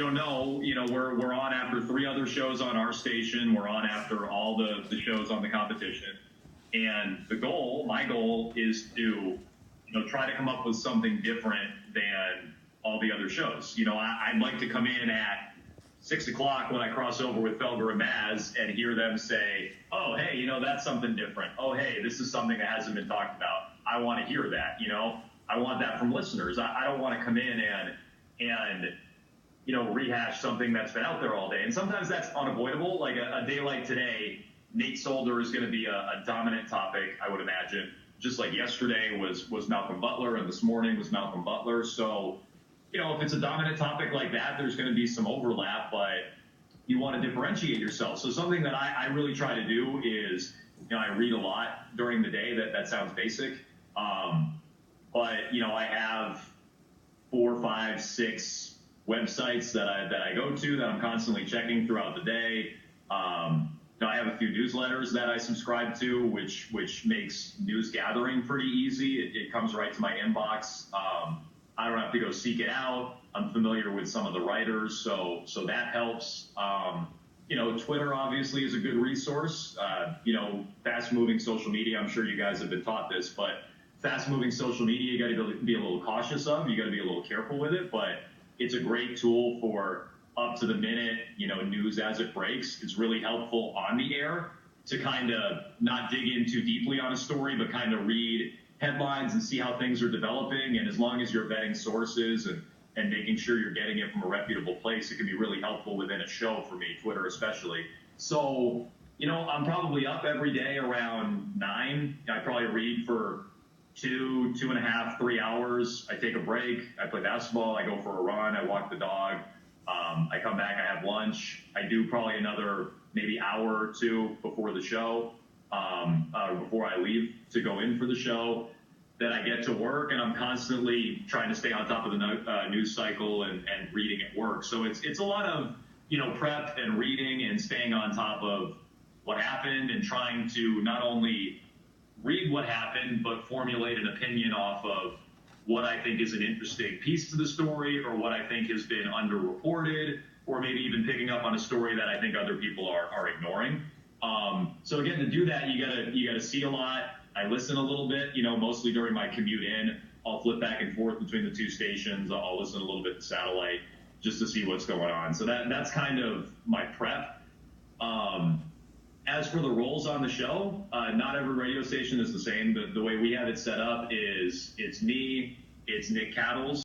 don't know, we're on after 3 other shows on our station. We're on after all the shows on the competition. And my goal is to, try to come up with something different than all the other shows. I'd like to come in at 6 o'clock when I cross over with Felger and Maz and hear them say, oh, hey, that's something different. Oh, hey, this is something that hasn't been talked about. I want to hear that, I want that from listeners. I don't want to come in and rehash something that's been out there all day. And sometimes that's unavoidable. Like a day like today, Nate Solder is going to be a dominant topic, I would imagine. Just like yesterday was Malcolm Butler, and this morning was Malcolm Butler. So, if it's a dominant topic like that, there's going to be some overlap, but you want to differentiate yourself. So something that I really try to do is, I read a lot during the day. That sounds basic. But, I have 4, 5, 6 websites that I go to that I'm constantly checking throughout the day. I have a few newsletters that I subscribe to, which makes news gathering pretty easy. It comes right to my inbox. I don't have to go seek it out. I'm familiar with some of the writers, so that helps. Twitter obviously is a good resource. Fast-moving social media. I'm sure you guys have been taught this, but fast-moving social media, you got to be a little cautious of. You got to be a little careful with it, but it's a great tool for up-to-the-minute, news as it breaks. It's really helpful on the air to kind of not dig in too deeply on a story, but kind of read headlines and see how things are developing. And as long as you're vetting sources and making sure you're getting it from a reputable place, it can be really helpful within a show for me, Twitter especially. So, I'm probably up every day around 9. I probably read for 2.5, 3 hours. I take a break. I play basketball. I go for a run. I walk the dog. I come back. I have lunch. I do probably another maybe hour or 2 before the show, before I leave to go in for the show. Then I get to work, and I'm constantly trying to stay on top of the news cycle and reading at work. So it's a lot of prep and reading and staying on top of what happened and trying to not only read what happened, but formulate an opinion off of what I think is an interesting piece to the story, or what I think has been underreported, or maybe even picking up on a story that I think other people are ignoring. So again, to do that, you gotta see a lot. I listen a little bit, mostly during my commute in. I'll flip back and forth between the 2 stations. I'll listen a little bit to satellite just to see what's going on. So that's kind of my prep. As for the roles on the show, not every radio station is the same. The way we have it set up is it's me, it's Nick Cattles,